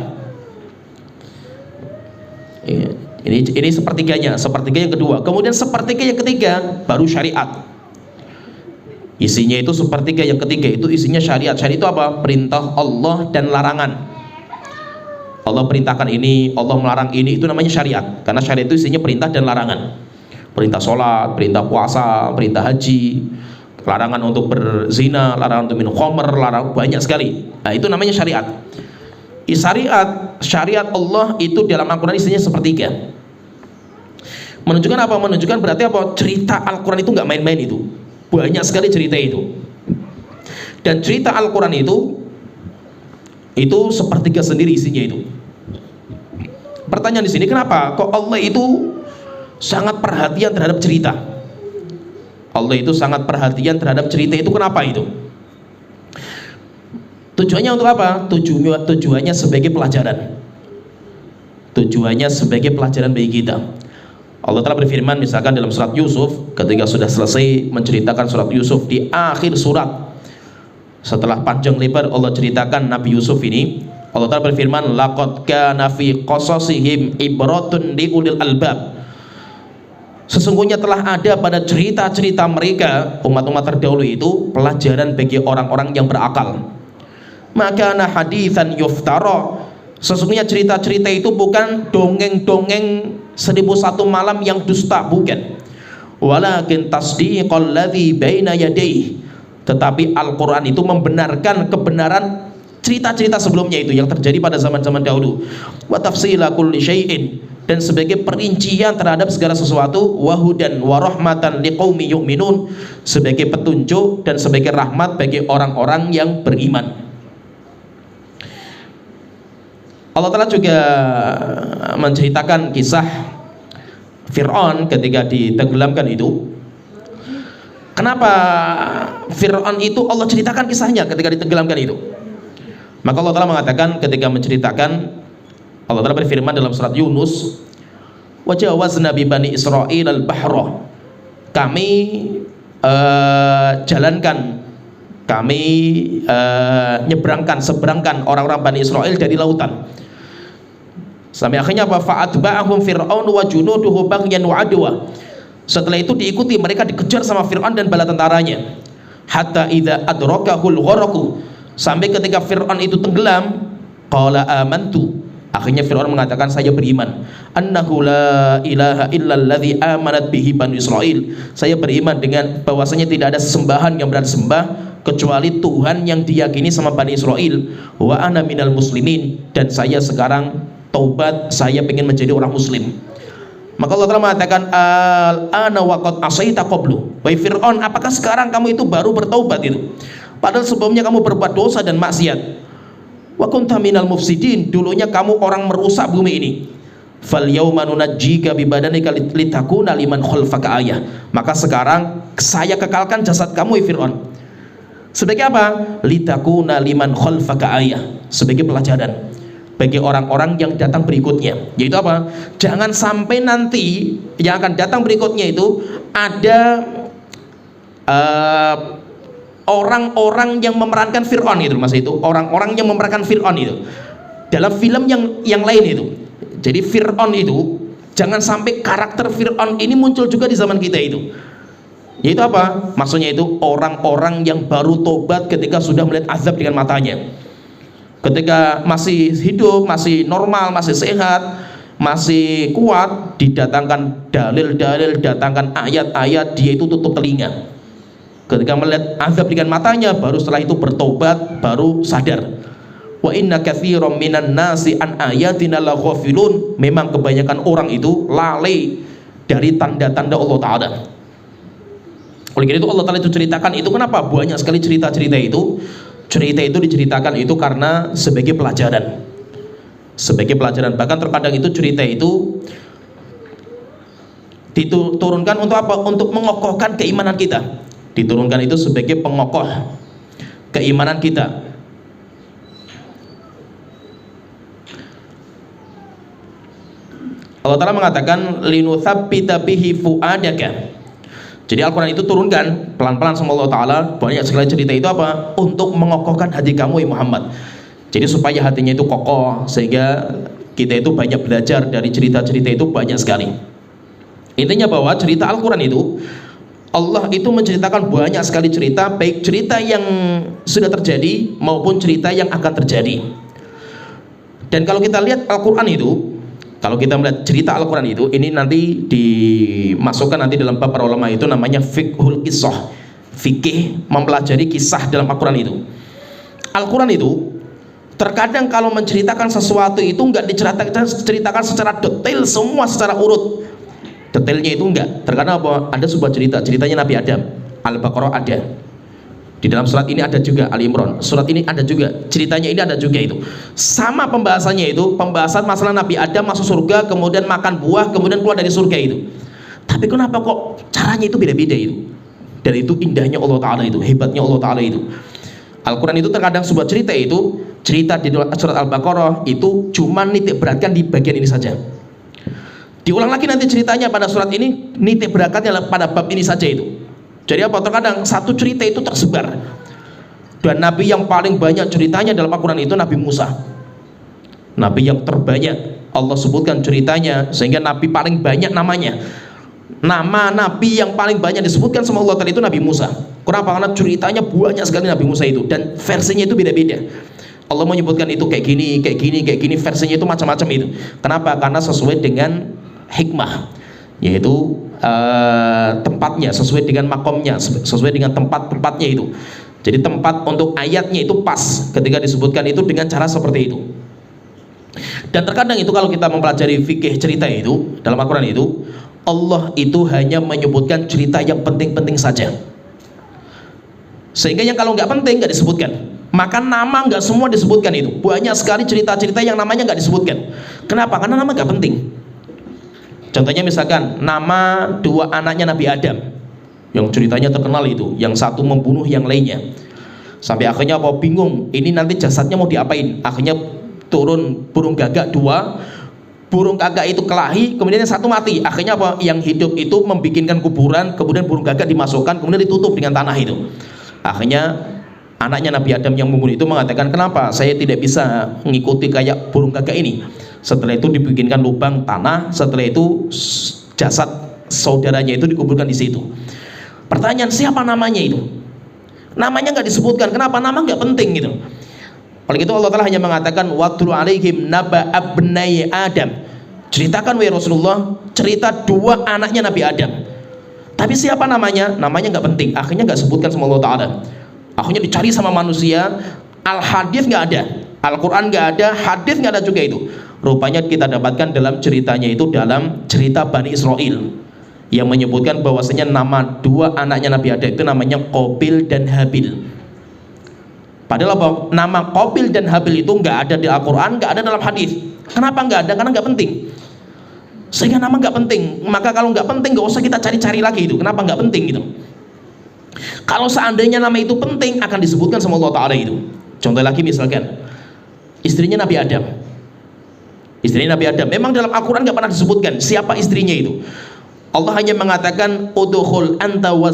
Ini sepertiganya, sepertiga yang kedua. Kemudian sepertiga yang ketiga baru syariat. Isinya itu sepertiga yang ketiga itu isinya syariat. Syariat itu apa? Perintah Allah dan larangan. Allah perintahkan ini, Allah melarang ini, itu namanya syariat. Karena syariat itu isinya perintah dan larangan. Perintah sholat, perintah puasa, perintah haji, larangan untuk berzina, larangan untuk minum khamr, larangan banyak sekali. Nah itu namanya syariat. Syariat Allah itu dalam Al-Quran isinya sepertiga. Menunjukkan apa? Menunjukkan berarti apa? Cerita Al-Quran itu nggak main-main itu. Banyak sekali cerita itu. Dan cerita Al-Quran itu sepertiga sendiri isinya itu. Pertanyaan di sini, kenapa kok Allah itu sangat perhatian terhadap cerita? Allah itu sangat perhatian terhadap cerita itu, kenapa itu? Tujuannya untuk apa? Tujuannya sebagai pelajaran. Tujuannya sebagai pelajaran bagi kita. Allah telah berfirman misalkan dalam surat Yusuf, ketika sudah selesai menceritakan surat Yusuf, di akhir surat setelah panjang lebar Allah ceritakan Nabi Yusuf ini, Allah telah berfirman, laqad kana fi qasasihim ibratun li ulil albab. Sesungguhnya telah ada pada cerita-cerita mereka umat-umat terdahulu itu pelajaran bagi orang-orang yang berakal. Maka na haditsan yuftara, sesungguhnya cerita-cerita itu bukan dongeng-dongeng 1001 malam yang dusta, bukan. Walakin tasdiqal ladzi baina yadayhi, tetapi Al-Quran itu membenarkan kebenaran cerita-cerita sebelumnya itu yang terjadi pada zaman-zaman dahulu. Wa tafsila kulli syai'in, dan sebagai perincian terhadap segala sesuatu. Wa hudan wa rahmatan liqaumi yu'minun, sebagai petunjuk dan sebagai rahmat bagi orang-orang yang beriman. Allah Ta'ala juga menceritakan kisah Fir'aun ketika ditenggelamkan itu. Kenapa Fir'aun itu Allah ceritakan kisahnya ketika ditenggelamkan itu? Maka Allah Ta'ala mengatakan ketika menceritakan, Allah Ta'ala berfirman dalam surat Yunus, wajawazna bi bani Israil al-bahra, kami seberangkan orang-orang Bani Israel dari lautan. Sampai akhirnya apa? Fa'atba'ahum fir'aun wa junuduhu baghyan wa adwa. Setelah itu diikuti, mereka dikejar sama Fir'aun dan bala tentaranya. Hatta idza adrakahul gharaqu, sampai ketika Fir'aun itu tenggelam, qala amantu, akhirnya Fir'aun mengatakan, saya beriman, annahu la ilaha illalladzi amanat bihi bani Israil, saya beriman dengan bahwasanya tidak ada sesembahan yang berat sembah kecuali Tuhan yang diyakini sama Bani Israel. Wa ana minal muslimin, dan saya sekarang taubat, saya ingin menjadi orang muslim. Maka Allah telah mengatakan, al-ana wa qad asaita qablu, wahai Fir'aun, apakah sekarang kamu itu baru bertaubat itu? Padahal sebelumnya kamu berbuat dosa dan maksiat. Wa kunta minal mufsidin, dulunya kamu orang merusak bumi ini. Fal yauma nunajjika bi badanika litakuna liman khalfaka ayah, maka sekarang saya kekalkan jasad kamu, Fir'aun. Sebagai apa? Litakuna liman khalfaka ayah, sebagai pelajaran. bagi orang-orang yang datang berikutnya. Yaitu apa? Jangan sampai nanti yang akan datang berikutnya itu ada orang-orang yang memerankan Fir'aun itu, Mas, itu orang-orang yang memerankan Fir'aun itu dalam film yang lain itu. Jadi Fir'aun itu jangan sampai karakter Fir'aun ini muncul juga di zaman kita itu. Yaitu apa? Maksudnya itu orang-orang yang baru tobat ketika sudah melihat azab dengan matanya. Ketika masih hidup, masih normal, masih sehat, masih kuat, didatangkan dalil-dalil, datangkan ayat-ayat, dia itu tutup telinga. Ketika melihat azab dengan matanya, baru setelah itu bertobat, baru sadar. Wa inna katsiran minan nasi an ayatina laghafilun. Memang kebanyakan orang itu lalai dari tanda-tanda Allah Ta'ala. Oleh karena itu Allah Ta'ala itu ceritakan itu. Kenapa banyak sekali cerita-cerita itu? Cerita itu diceritakan itu karena sebagai pelajaran. Sebagai pelajaran. Bahkan terkadang itu cerita itu diturunkan untuk apa? Untuk mengokohkan keimanan kita. Diturunkan itu sebagai pengokoh keimanan kita. Allah Ta'ala mengatakan linutsabbita bihi fuadaka. Jadi Al-Quran itu turunkan pelan-pelan sama Allah Ta'ala. Banyak sekali cerita itu apa? Untuk mengokohkan hati kamu ya Muhammad. Jadi supaya hatinya itu kokoh, sehingga kita itu banyak belajar dari cerita-cerita itu banyak sekali. Intinya bahwa cerita Al-Quran itu Allah itu menceritakan banyak sekali cerita, baik cerita yang sudah terjadi maupun cerita yang akan terjadi. Dan kalau kita lihat Al-Quran itu, kalau kita melihat cerita Al-Quran itu, ini nanti dimasukkan nanti dalam bab para ulama itu namanya fiqhul qissah. Fikih mempelajari kisah dalam Al-Quran itu. Al-Quran itu terkadang kalau menceritakan sesuatu itu enggak diceritakan secara detail semua secara urut. Detailnya itu enggak. Terkadang apa? Ada sebuah cerita, ceritanya Nabi Adam. Al-Baqarah ada. Di dalam surat ini ada juga Ali Imran, surat ini ada juga, ceritanya ini ada juga itu. Sama pembahasannya itu, pembahasan masalah Nabi Adam masuk surga, kemudian makan buah, kemudian keluar dari surga itu. Tapi kenapa kok caranya itu beda-beda itu? Dan itu indahnya Allah Ta'ala itu, hebatnya Allah Ta'ala itu. Al-Quran itu terkadang sebuah cerita itu, cerita di surat Al-Baqarah itu cuma nitik beratkan di bagian ini saja. Diulang lagi nanti ceritanya pada surat ini, nitik beratkannya pada bab ini saja itu. Jadi apa? Terkadang satu cerita itu tersebar. Dan Nabi yang paling banyak ceritanya dalam Al-Quran itu Nabi Musa. Nabi yang terbanyak Allah sebutkan ceritanya, sehingga Nabi paling banyak namanya. Nama Nabi yang paling banyak disebutkan sama Allah tadi itu Nabi Musa. Kenapa? Karena ceritanya banyak sekali Nabi Musa itu, dan versinya itu beda-beda. Allah menyebutkan itu kayak gini, kayak gini, kayak gini, versinya itu macam-macam itu. Kenapa? Karena sesuai dengan hikmah, yaitu tempatnya, sesuai dengan makomnya, sesuai dengan tempat-tempatnya itu. Jadi tempat untuk ayatnya itu pas ketika disebutkan itu dengan cara seperti itu. Dan terkadang itu kalau kita mempelajari fikih cerita itu dalam Al-Quran itu, Allah itu hanya menyebutkan cerita yang penting-penting saja, sehingga yang kalau nggak penting nggak disebutkan. Maka nama nggak semua disebutkan itu. Banyak sekali cerita-cerita yang namanya nggak disebutkan. Kenapa? Karena nama nggak penting. Contohnya misalkan nama dua anaknya Nabi Adam yang ceritanya terkenal itu, yang satu membunuh yang lainnya, sampai akhirnya apa? Bingung, ini nanti jasadnya mau diapain? Akhirnya turun burung gagak dua, burung gagak itu kelahi, kemudian yang satu mati. Akhirnya apa? Yang hidup itu membikinkan kuburan, kemudian burung gagak dimasukkan, kemudian ditutup dengan tanah itu. Akhirnya anaknya Nabi Adam yang membunuh itu mengatakan, kenapa saya tidak bisa mengikuti kayak burung gagak ini? Setelah itu dibikinkan lubang tanah, setelah itu jasad saudaranya itu dikuburkan di situ. Pertanyaan, siapa namanya itu? Namanya nggak disebutkan. Kenapa? Nama nggak penting gitu. Oleh itu Allah Ta'ala hanya mengatakan watlu alaihim naba abnai Adam. Ceritakan wahai Rasulullah cerita dua anaknya Nabi Adam. Tapi siapa namanya? Namanya nggak penting. Akhirnya nggak sebutkan sama Allah Ta'ala. Akhirnya dicari sama manusia. Al-hadis nggak ada, Al-Quran nggak ada, hadis nggak ada juga itu. Rupanya kita dapatkan dalam ceritanya itu, dalam cerita Bani Israel yang menyebutkan bahwasanya nama dua anaknya Nabi Adam itu namanya Qabil dan Habil. Padahal apa? Nama Qabil dan Habil itu nggak ada di Al-Quran, nggak ada dalam hadis. Kenapa nggak ada? Karena nggak penting. Sehingga nama nggak penting. Maka kalau nggak penting nggak usah kita cari-cari lagi itu. Kenapa nggak penting gitu? Kalau seandainya nama itu penting akan disebutkan sama Allah Ta'ala itu. Contoh lagi misalkan istrinya Nabi Adam. Istrinya Nabi Adam. Memang dalam Al-Quran nggak pernah disebutkan siapa istrinya itu. Allah hanya mengatakan udkhul anta wa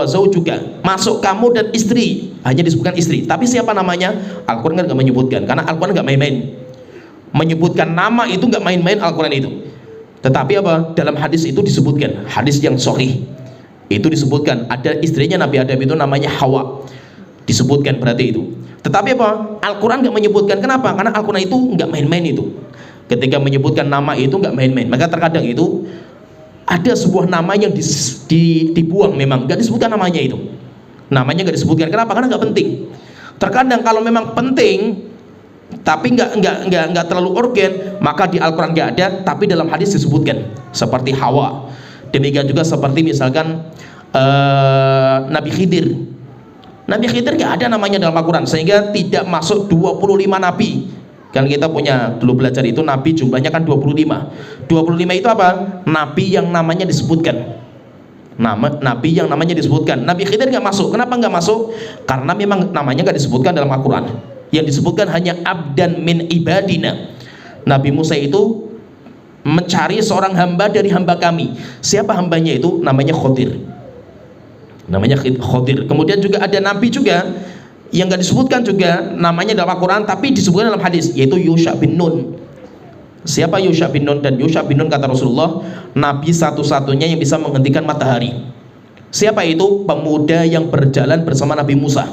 zawjuka, masuk kamu dan istri, hanya disebutkan istri. Tapi siapa namanya? Al-Quran nggak menyebutkan, karena Al-Quran nggak main-main. Menyebutkan nama itu nggak main-main Al-Quran itu. Tetapi apa? Dalam hadis itu disebutkan, hadis yang sahih itu disebutkan ada istrinya Nabi Adam itu namanya Hawa, disebutkan berarti itu. Tetapi apa? Al-Quran nggak menyebutkan. Kenapa? Karena Al-Quran itu nggak main-main itu. Ketika menyebutkan nama itu nggak main-main. Maka terkadang itu ada sebuah nama yang dibuang, memang nggak disebutkan namanya itu. Namanya nggak disebutkan. Kenapa? Karena nggak penting. Terkadang kalau memang penting, tapi nggak terlalu urgen, maka di Al-Quran nggak ada, tapi dalam hadis disebutkan. Seperti Hawa. Demikian juga seperti misalkan Nabi Khidir. Nabi Khidir nggak ada namanya dalam Al-Quran, sehingga tidak masuk 25 nabi. Kan kita punya dulu belajar itu nabi jumlahnya kan 25. 25 itu apa? Nabi yang namanya disebutkan. Nabi yang namanya disebutkan. Nabi Khidir nggak masuk. Kenapa nggak masuk? Karena memang namanya nggak disebutkan dalam Al-Quran. Yang disebutkan hanya abdan min ibadina. Nabi Musa itu mencari seorang hamba dari hamba kami. Siapa hambanya itu? Namanya Khodir. Namanya Khodir. Kemudian juga ada nabi juga yang nggak disebutkan juga namanya dalam Al-Quran, tapi disebutkan dalam hadis, yaitu Yusha bin Nun. Siapa Yusha bin Nun? Dan Yusha bin Nun kata Rasulullah, nabi satu-satunya yang bisa menghentikan matahari. Siapa itu? Pemuda yang berjalan bersama Nabi Musa,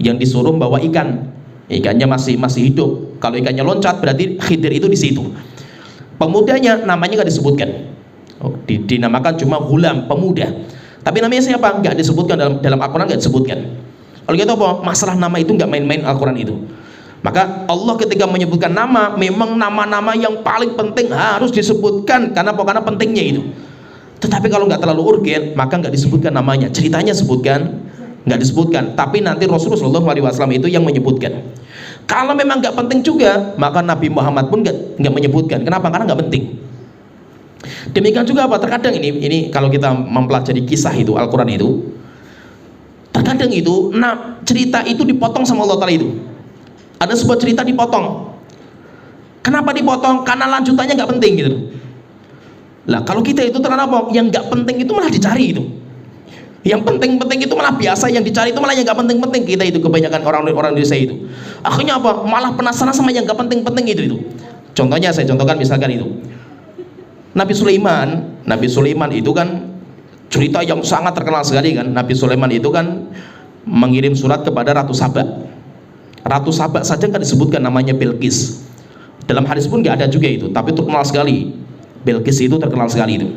yang disuruh bawa ikan. Ikannya masih hidup. Kalau ikannya loncat berarti Khidir itu di situ. Pemudanya namanya nggak disebutkan. Dinamakan cuma Ghulam, pemuda. Tapi namanya siapa? Nggak disebutkan dalam Al-Quran, nggak disebutkan. Kalau gitu apa? Masalah nama itu nggak main-main Al-Quran itu. Maka Allah ketika menyebutkan nama, memang nama-nama yang paling penting harus disebutkan. Karena apa? Karena pentingnya itu. Tetapi kalau nggak terlalu urgen, maka nggak disebutkan namanya. Ceritanya sebutkan, nggak disebutkan. Tapi nanti Rasulullah SAW itu yang menyebutkan. Kalau memang nggak penting juga, maka Nabi Muhammad pun nggak menyebutkan. Kenapa? Karena nggak penting. Demikian juga apa? Terkadang ini kalau kita mempelajari kisah itu Al-Quran itu, terkadang itu cerita itu dipotong sama Allah Ta'ala itu. Ada sebuah cerita dipotong. Kenapa dipotong? Karena lanjutannya nggak penting gitu. Lah kalau kita itu terkenapa? Yang nggak penting itu malah dicari itu. Yang penting-penting itu malah biasa, yang dicari itu malah yang nggak penting-penting. Kita itu kebanyakan orang Indonesia itu. Akhirnya apa? Malah penasaran sama yang nggak penting-penting itu. Contohnya saya contohkan misalkan itu. Nabi Sulaiman itu kan cerita yang sangat terkenal sekali kan. Nabi Sulaiman itu kan mengirim surat kepada Ratu Saba. Ratu Saba saja kan disebutkan namanya Bilqis. Dalam hadis pun nggak ada juga itu, tapi terkenal sekali. Bilqis itu terkenal sekali itu.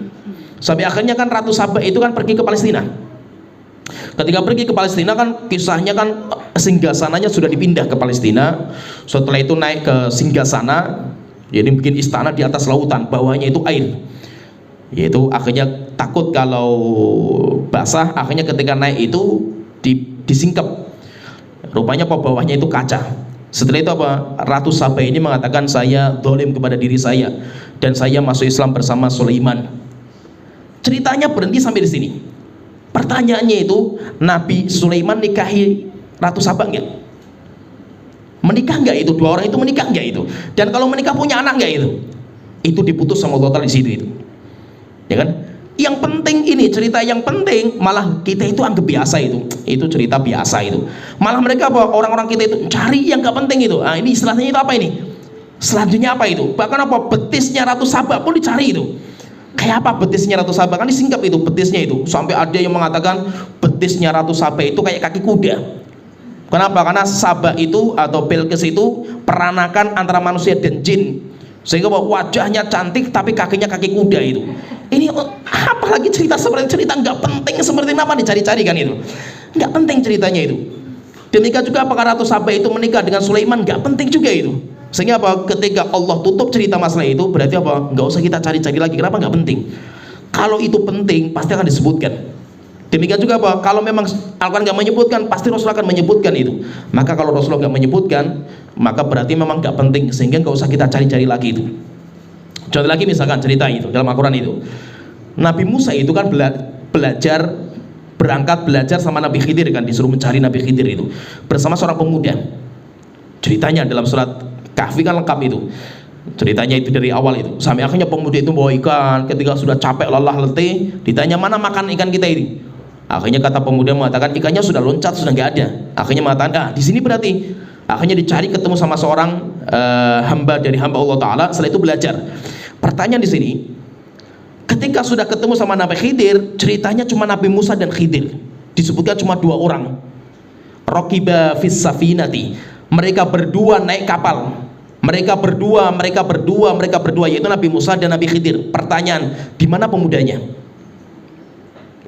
Sampai akhirnya kan Ratu Saba itu kan pergi ke Palestina. Ketika pergi ke Palestina kan kisahnya kan singgasananya sudah dipindah ke Palestina. Setelah itu naik ke singgasana, jadi bikin istana di atas lautan, bawahnya itu air. Yaitu akhirnya takut kalau basah, akhirnya ketika naik itu disingkap. Rupanya apa? Bawahnya itu kaca. Setelah itu apa? Ratu Saba ini mengatakan, saya zalim kepada diri saya dan saya masuk Islam bersama Sulaiman. Ceritanya berhenti sampai di sini. Pertanyaannya itu, Nabi Sulaiman nikahi Ratu Saba enggak? Menikah enggak itu? Dua orang itu menikah enggak itu? Dan kalau menikah punya anak enggak itu? Itu diputus sama Allah Ta'ala di situ itu. Ya kan? Yang penting ini cerita yang penting, malah kita itu anggap biasa itu cerita biasa itu. Malah mereka apa? Orang-orang kita itu cari yang gak penting itu. Nah, ini istilahnya itu apa ini? Selanjutnya apa itu? Bahkan apa? Betisnya Ratu Saba pun dicari itu. Kayak apa betisnya Ratu Saba? Kan disingkap itu betisnya itu. Sampai ada yang mengatakan betisnya Ratu Saba itu kayak kaki kuda. Kenapa? Karena Saba itu atau Bilqis itu peranakan antara manusia dan jin. Sehingga wajahnya cantik tapi kakinya kaki kuda itu. Ini apalagi cerita seperti cerita nggak penting seperti apa dicari-cari kan itu. Nggak penting ceritanya itu. Demikian juga apakah Ratu Saba itu menikah dengan Sulaiman, nggak penting juga itu. Sehingga apa? Ketika Allah tutup cerita masalah itu, berarti apa? Nggak usah kita cari-cari lagi. Kenapa? Nggak penting. Kalau itu penting, pasti akan disebutkan. Demikian juga apa? Kalau memang Al-Quran nggak menyebutkan, pasti Rasul akan menyebutkan itu. Maka kalau Rasulullah nggak menyebutkan, maka berarti memang nggak penting, sehingga nggak usah kita cari-cari lagi itu. Contoh lagi misalkan cerita itu dalam Al-Quran itu, Nabi Musa itu kan berangkat belajar sama Nabi Khidir kan, disuruh mencari Nabi Khidir itu bersama seorang pemuda. Ceritanya dalam surat Kahfi kan lengkap itu. Ceritanya itu dari awal itu. Sampai akhirnya pemuda itu bawa ikan, ketika sudah capek lelah letih, ditanya mana makan ikan kita ini. Akhirnya kata pemuda mengatakan ikannya sudah loncat, sudah nggak ada. Akhirnya mengatakan di sini berarti. Akhirnya dicari ketemu sama seorang hamba dari hamba Allah Taala. Setelah itu belajar. Pertanyaan di sini, ketika sudah ketemu sama Nabi Khidir, ceritanya cuma Nabi Musa dan Khidir. Disebutkan cuma 2 orang. Raqiba fis safinati. Mereka berdua naik kapal. Mereka berdua, yaitu Nabi Musa dan Nabi Khidir. Pertanyaan, di mana pemudanya?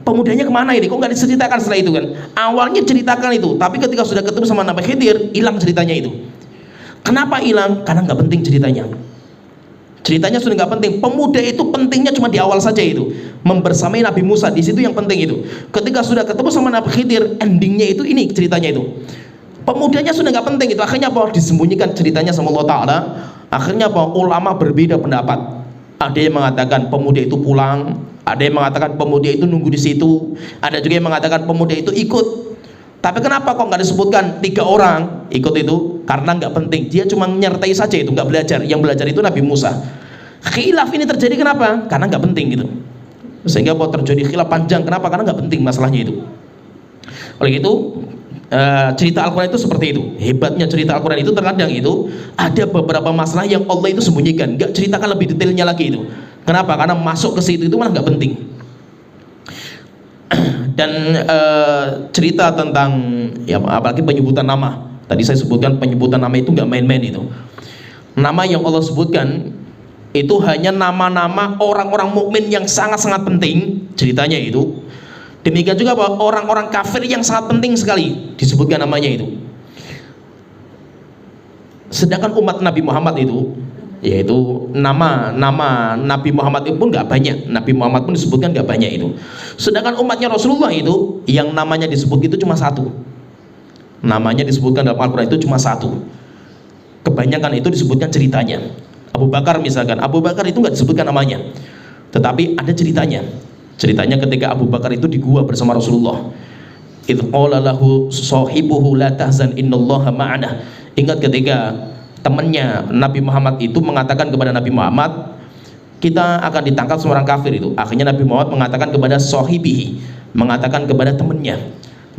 Pemudanya kemana ini? Kok nggak diceritakan setelah itu kan? Awalnya ceritakan itu, tapi ketika sudah ketemu sama Nabi Khidir, hilang ceritanya itu. Kenapa hilang? Karena nggak penting ceritanya. Ceritanya sudah nggak penting. Pemuda itu pentingnya cuma di awal saja itu, membersamai Nabi Musa, di situ yang penting itu. Ketika sudah ketemu sama Nabi Khidir, endingnya itu ini ceritanya itu. Pemudanya sudah nggak penting itu. Akhirnya apa? Disembunyikan ceritanya sama Allah Taala. Akhirnya apa? Ulama berbeda pendapat. Ada yang mengatakan pemuda itu pulang, ada yang mengatakan pemuda itu nunggu di situ, ada juga yang mengatakan pemuda itu ikut. Tapi kenapa kok nggak disebutkan 3 orang ikut itu? Karena nggak penting. Dia cuma menyertai saja itu, nggak belajar. Yang belajar itu Nabi Musa. Khilaf ini terjadi kenapa? Karena nggak penting gitu. Sehingga apa terjadi khilaf panjang? Kenapa? Karena nggak penting masalahnya itu. Oleh itu cerita Al-Quran itu seperti itu. Hebatnya cerita Al-Quran itu terkadang itu ada beberapa masalah yang Allah itu sembunyikan, nggak ceritakan lebih detailnya lagi itu. Kenapa? Karena masuk ke situ itu malah nggak penting. Dan cerita tentang ya apalagi penyebutan nama. Tadi saya sebutkan penyebutan nama itu nggak main-main itu. Nama yang Allah sebutkan itu hanya nama-nama orang-orang mukmin yang sangat-sangat penting ceritanya itu. Demikian juga bahwa orang-orang kafir yang sangat penting sekali disebutkan namanya itu. Sedangkan umat Nabi Muhammad itu, yaitu nama Nabi Muhammad itu pun nggak banyak. Nabi Muhammad pun disebutkan nggak banyak itu. Sedangkan umatnya Rasulullah itu yang namanya disebut itu cuma 1. Namanya disebutkan dalam Al-Quran itu cuma 1. Kebanyakan itu disebutkan ceritanya. Abu Bakar misalkan, Abu Bakar itu nggak disebutkan namanya, tetapi ada ceritanya. Ceritanya ketika Abu Bakar itu di gua bersama Rasulullah. Idz qala lahu sahibuhu la tahzan innallaha ma'ana. Ingat ketika temannya Nabi Muhammad itu mengatakan kepada Nabi Muhammad, kita akan ditangkap semua orang kafir itu. Akhirnya Nabi Muhammad mengatakan kepada sahibihi, mengatakan kepada temannya,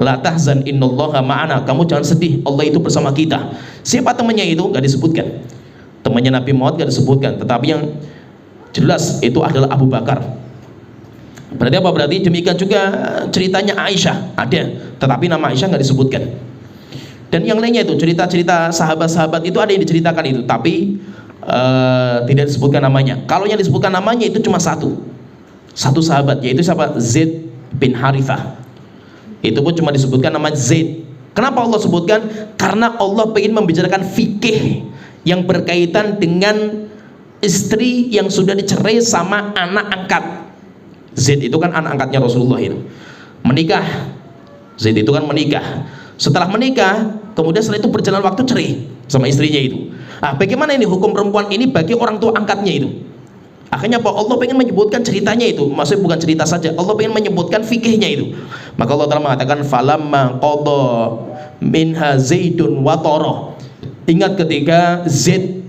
la tahzan innallaha ma'ana. Kamu jangan sedih, Allah itu bersama kita. Siapa temannya itu? Enggak disebutkan. Temannya Nabi Muhammad enggak disebutkan, tetapi yang jelas itu adalah Abu Bakar. Berarti apa? Berarti demikian juga ceritanya Aisyah ada, tetapi nama Aisyah nggak disebutkan. Dan yang lainnya itu cerita-cerita sahabat-sahabat itu ada yang diceritakan itu, tapi tidak disebutkan namanya. Kalau yang disebutkan namanya itu cuma satu sahabat, yaitu siapa? Zaid bin Harithah. Itu pun cuma disebutkan nama Zaid. Kenapa Allah sebutkan? Karena Allah ingin membicarakan fikih yang berkaitan dengan istri yang sudah dicerai sama anak angkat. Zaid itu kan anak angkatnya Rasulullah itu menikah. Zaid itu kan menikah. Setelah menikah, kemudian setelah itu berjalan waktu cerai sama istrinya itu. Bagaimana ini hukum perempuan ini bagi orang tua angkatnya itu? Akhirnya apa? Allah pengen menyebutkan ceritanya itu. Maksudnya bukan cerita saja, Allah pengen menyebutkan fikihnya itu. Maka Allah telah mengatakan falamma qada minha Zaidun wa tara. Ingat ketika Zaid,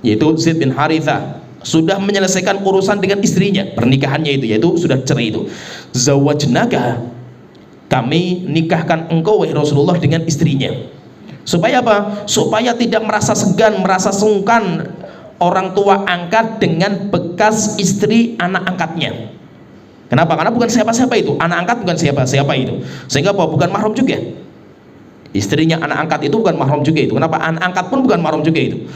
yaitu Zaid bin Harithah, sudah menyelesaikan urusan dengan istrinya, pernikahannya itu, yaitu sudah cerai itu. Zawajnaka, kami nikahkan engkau wahai Rasulullah dengan istrinya. Supaya apa? Supaya tidak merasa segan, merasa sungkan orang tua angkat dengan bekas istri anak angkatnya. Kenapa? Karena bukan siapa-siapa itu, anak angkat bukan siapa-siapa itu. Sehingga apa? Bukan mahram juga. Istrinya anak angkat itu bukan mahram juga itu. Kenapa? Anak angkat pun bukan mahram juga itu.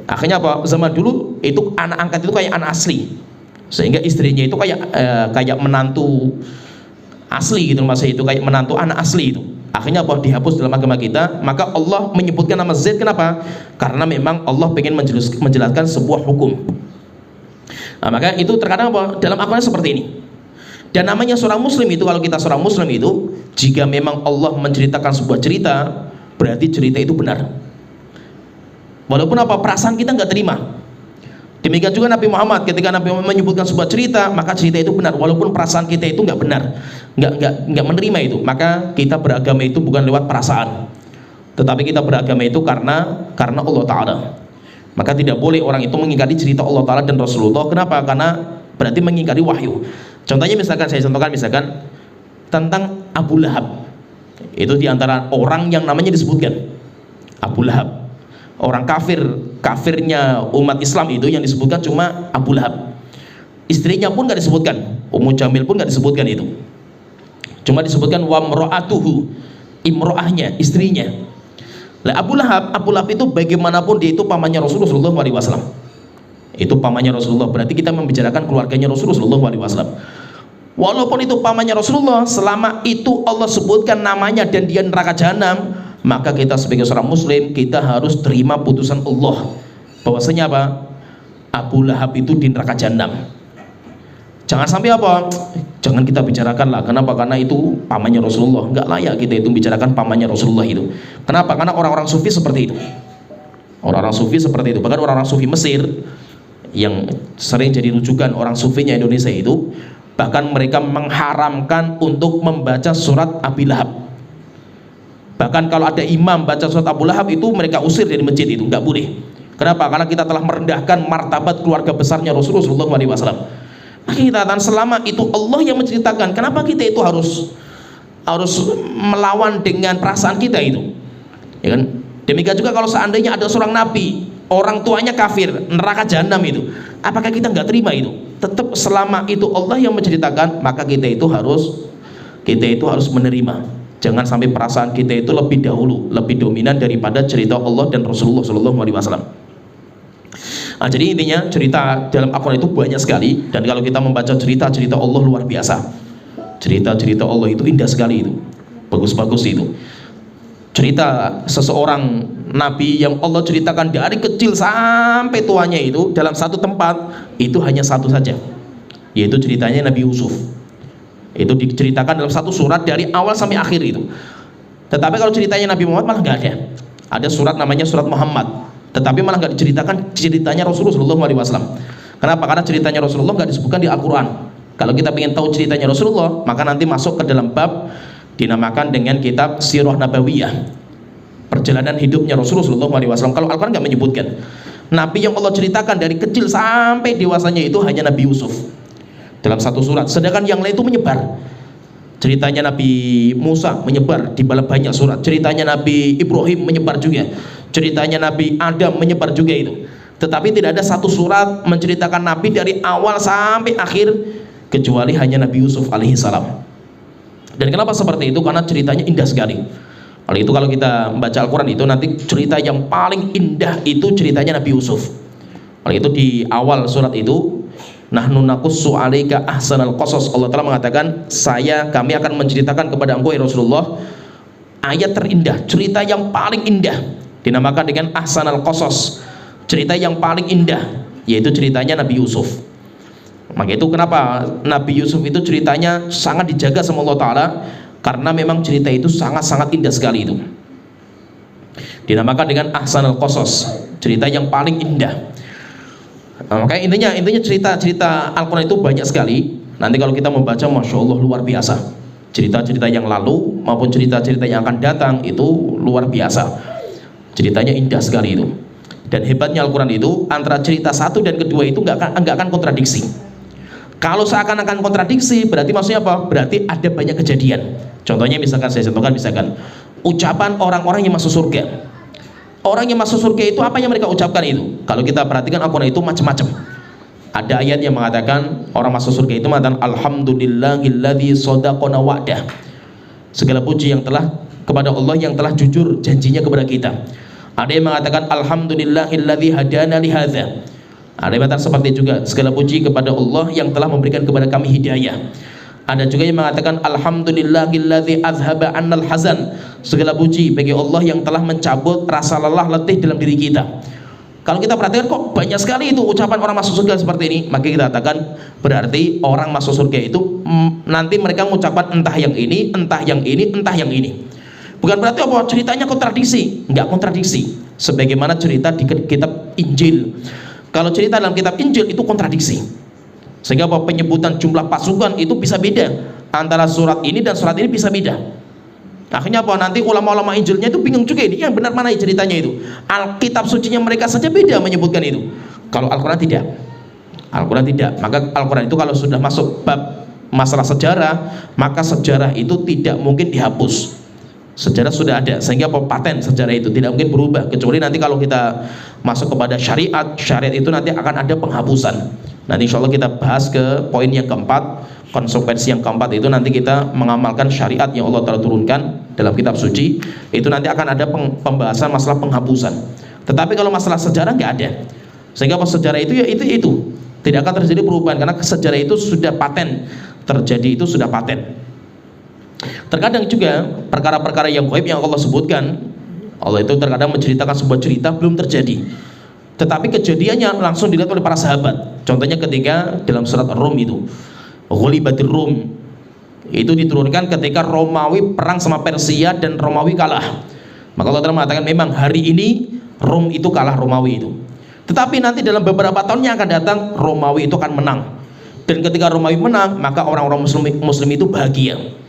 Akhirnya apa? Zaman dulu itu anak angkat itu kayak anak asli, sehingga istrinya itu kayak menantu asli gitu, masa itu kayak menantu anak asli itu. Akhirnya apa? Dihapus dalam agama kita. Maka Allah menyebutkan nama Zaid. Kenapa? Karena memang Allah ingin menjelaskan sebuah hukum. Maka itu terkadang apa? Dalam Al-Quran seperti ini. Dan namanya seorang muslim itu, kalau kita seorang muslim itu, jika memang Allah menceritakan sebuah cerita, berarti cerita itu benar. Walaupun apa? Perasaan kita nggak terima. Demikian juga Nabi Muhammad, ketika Nabi Muhammad menyebutkan sebuah cerita, maka cerita itu benar. Walaupun perasaan kita itu nggak benar, nggak menerima itu. Maka kita beragama itu bukan lewat perasaan, tetapi kita beragama itu karena Allah Ta'ala. Maka tidak boleh orang itu mengingkari cerita Allah Ta'ala dan Rasulullah. Kenapa? Karena berarti mengingkari wahyu. Contohnya misalkan, saya contohkan misalkan tentang Abu Lahab. Itu diantara orang yang namanya disebutkan Abu Lahab, orang kafir, kafirnya umat Islam itu yang disebutkan cuma Abu Lahab. Istrinya pun gak disebutkan, Ummu Jamil pun gak disebutkan itu. Cuma disebutkan wa mra'atuhu, imro'ahnya, istrinya. Lah Abu Lahab itu bagaimanapun dia itu pamannya Rasulullah SAW. Itu pamannya Rasulullah, berarti kita membicarakan keluarganya Rasulullah SAW. Walaupun itu pamannya Rasulullah, selama itu Allah sebutkan namanya dan dia neraka jahanam, maka kita sebagai seorang muslim, kita harus terima putusan Allah bahwasanya apa? Abu Lahab itu di neraka jahanam. Jangan sampai apa? Jangan kita bicarakan lah. Kenapa? Karena itu pamannya Rasulullah. Enggak layak kita itu bicarakan pamannya Rasulullah itu. Kenapa? Karena orang-orang sufi seperti itu. Orang-orang sufi seperti itu. Bahkan orang-orang sufi Mesir yang sering jadi rujukan orang sufinya Indonesia itu, bahkan mereka mengharamkan untuk membaca surat Abi Lahab. Bahkan kalau ada imam baca surat Abu Lahab itu mereka usir dari masjid itu, enggak boleh. Kenapa? Karena kita telah merendahkan martabat keluarga besarnya Rasulullah SAW. Maka kita katakan selama itu Allah yang menceritakan, kenapa kita itu harus melawan dengan perasaan kita itu, ya kan? Demikian juga kalau seandainya ada seorang nabi, orang tuanya kafir, neraka jahanam itu, apakah kita nggak terima itu? Tetap selama itu Allah yang menceritakan, maka kita itu harus menerima. Jangan sampai perasaan kita itu lebih dahulu, lebih dominan daripada cerita Allah dan Rasulullah SAW. Nah, jadi intinya cerita dalam Al-Quran itu banyak sekali, dan kalau kita membaca cerita-cerita Allah luar biasa. Cerita-cerita Allah itu indah sekali itu, bagus-bagus itu. Cerita seseorang nabi yang Allah ceritakan dari kecil sampai tuanya itu dalam satu tempat, itu hanya satu saja, yaitu ceritanya Nabi Yusuf. Itu diceritakan dalam satu surat dari awal sampai akhir itu. Tetapi kalau ceritanya Nabi Muhammad malah nggak ada. Ada surat namanya surat Muhammad, tetapi malah nggak diceritakan ceritanya Rasulullah SAW. Kenapa? Karena ceritanya Rasulullah nggak disebutkan di Al-Quran. Kalau kita ingin tahu ceritanya Rasulullah, maka nanti masuk ke dalam bab dinamakan dengan kitab Sirah Nabawiyah, perjalanan hidupnya Rasulullah SAW. Kalau Al-Quran nggak menyebutkan. Nabi yang Allah ceritakan dari kecil sampai dewasanya itu hanya Nabi Yusuf dalam satu surat. Sedangkan yang lain itu menyebar. Ceritanya Nabi Musa menyebar di banyak surat. Ceritanya Nabi Ibrahim menyebar juga. Ceritanya Nabi Adam menyebar juga itu. Tetapi tidak ada satu surat menceritakan Nabi dari awal sampai akhir kecuali hanya Nabi Yusuf alaihissalam. Dan kenapa seperti itu? Karena ceritanya indah sekali. Oleh itu kalau kita membaca Al-Quran itu nanti cerita yang paling indah itu ceritanya Nabi Yusuf. Oleh itu di awal surat itu, nahnu naqussu 'alaika ahsanal qasas, Allah telah mengatakan kami akan menceritakan kepada engkau ya Rasulullah ayat terindah, cerita yang paling indah, dinamakan dengan ahsanal qasas, cerita yang paling indah, yaitu ceritanya Nabi Yusuf. Maka itu kenapa Nabi Yusuf itu ceritanya sangat dijaga sama Allah Ta'ala, karena memang cerita itu sangat-sangat indah sekali itu, dinamakan dengan ahsanal qasas, cerita yang paling indah. Nah, makanya intinya cerita Al-Quran itu banyak sekali. Nanti kalau kita membaca, Masya Allah luar biasa. Cerita-cerita yang lalu maupun cerita-cerita yang akan datang itu luar biasa. Ceritanya indah sekali itu. Dan hebatnya Al-Quran itu antara cerita satu dan kedua itu nggak akan kontradiksi. Kalau seakan-akan kontradiksi berarti maksudnya apa? Berarti ada banyak kejadian. Contohnya misalkan saya contohkan ucapan orang-orang yang masuk surga. Orang yang masuk surga itu apa yang mereka ucapkan itu? Kalau kita perhatikan Al-Quran itu macam-macam. Ada ayat yang mengatakan orang masuk surga itu mengatakan alhamdulillahilladzi shadaqana wa'dah. Segala puji yang telah kepada Allah yang telah jujur janjinya kepada kita. Ada yang mengatakan alhamdulillahilladzi hadana li hadza. Ada yang mengatakan seperti juga segala puji kepada Allah yang telah memberikan kepada kami hidayah. Ada juga yang mengatakan alhamdulillahilladzi azhaba annal hazan. Segala puji bagi Allah yang telah mencabut rasa lelah letih dalam diri kita. Kalau kita perhatikan kok banyak sekali itu ucapan orang masuk surga seperti ini, maka kita katakan berarti orang masuk surga itu nanti mereka mengucapkan entah yang ini, entah yang ini, entah yang ini. Bukan berarti apa ceritanya kontradiksi, enggak kontradiksi. Sebagaimana cerita di kitab Injil. Kalau cerita dalam kitab Injil itu kontradiksi. Sehingga apa penyebutan jumlah pasukan itu bisa beda antara surat ini dan surat ini bisa beda. Akhirnya apa? Nanti ulama-ulama Injilnya itu bingung juga, ini yang benar mana ceritanya itu. Alkitab sucinya mereka saja beda menyebutkan itu. Kalau Al-Quran tidak. Al-Quran tidak. Maka Al-Quran itu kalau sudah masuk bab masalah sejarah, maka sejarah itu tidak mungkin dihapus. Sejarah sudah ada, sehingga paten sejarah itu tidak mungkin berubah, kecuali nanti kalau kita masuk kepada syariat, syariat itu nanti akan ada penghapusan. Nanti insya Allah kita bahas ke poin yang keempat, konsekuensi yang keempat itu nanti kita mengamalkan syariat yang Allah telah turunkan dalam kitab suci, itu nanti akan ada pembahasan masalah penghapusan. Tetapi kalau masalah sejarah nggak ada, sehingga pas sejarah itu ya itu tidak akan terjadi perubahan, karena sejarah itu sudah paten terjadi, itu sudah paten. Terkadang juga perkara-perkara yang gaib yang Allah sebutkan, Allah itu terkadang menceritakan sebuah cerita belum terjadi, tetapi kejadiannya langsung dilihat oleh para sahabat. Contohnya ketika dalam surat Rum itu, Ghulibatir Rum, itu diturunkan ketika Romawi perang sama Persia dan Romawi kalah. Maka Allah telah mengatakan memang hari ini Rum itu kalah Romawi itu, tetapi nanti dalam beberapa tahun yang akan datang Romawi itu akan menang. Dan ketika Romawi menang, maka orang-orang muslim itu bahagia.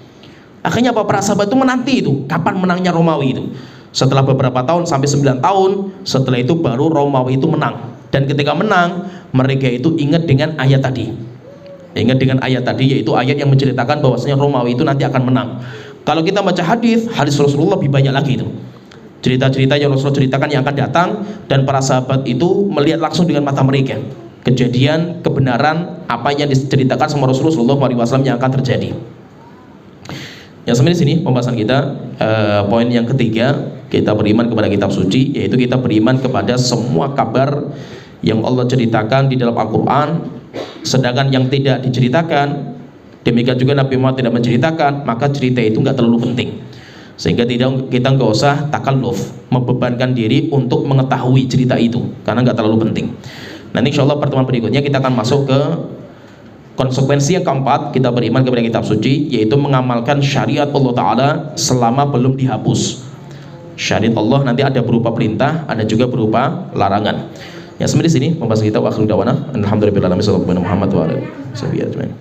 Akhirnya para sahabat itu menanti itu kapan menangnya Romawi itu. Setelah beberapa tahun sampai 9 tahun setelah itu baru Romawi itu menang. Dan ketika menang, mereka itu ingat dengan ayat tadi. Ingat dengan ayat tadi, yaitu ayat yang menceritakan bahwasanya Romawi itu nanti akan menang. Kalau kita baca hadis Rasulullah lebih banyak lagi itu. Cerita-cerita yang Rasulullah ceritakan yang akan datang, dan para sahabat itu melihat langsung dengan mata mereka kejadian kebenaran apa yang diceritakan sama Rasulullah SAW yang akan terjadi. Yang sampai di sini pembahasan kita, poin yang ketiga, kita beriman kepada kitab suci, yaitu kita beriman kepada semua kabar yang Allah ceritakan di dalam Al-Quran. Sedangkan yang tidak diceritakan, demikian juga Nabi Muhammad tidak menceritakan, maka cerita itu nggak terlalu penting, sehingga kita nggak usah takalluf, membebankan diri untuk mengetahui cerita itu, karena nggak terlalu penting. Nanti insya Allah pertemuan berikutnya kita akan masuk ke konsekuensi yang keempat, kita beriman kepada kitab suci, yaitu mengamalkan syariat Allah Ta'ala selama belum dihapus. Syariat Allah nanti ada berupa perintah, ada juga berupa larangan. Ya, sampai di sini pembahasan kita. Wa akhiru da'wana alhamdulillahirabbil alamin. Muhammad wa alihi wasallam.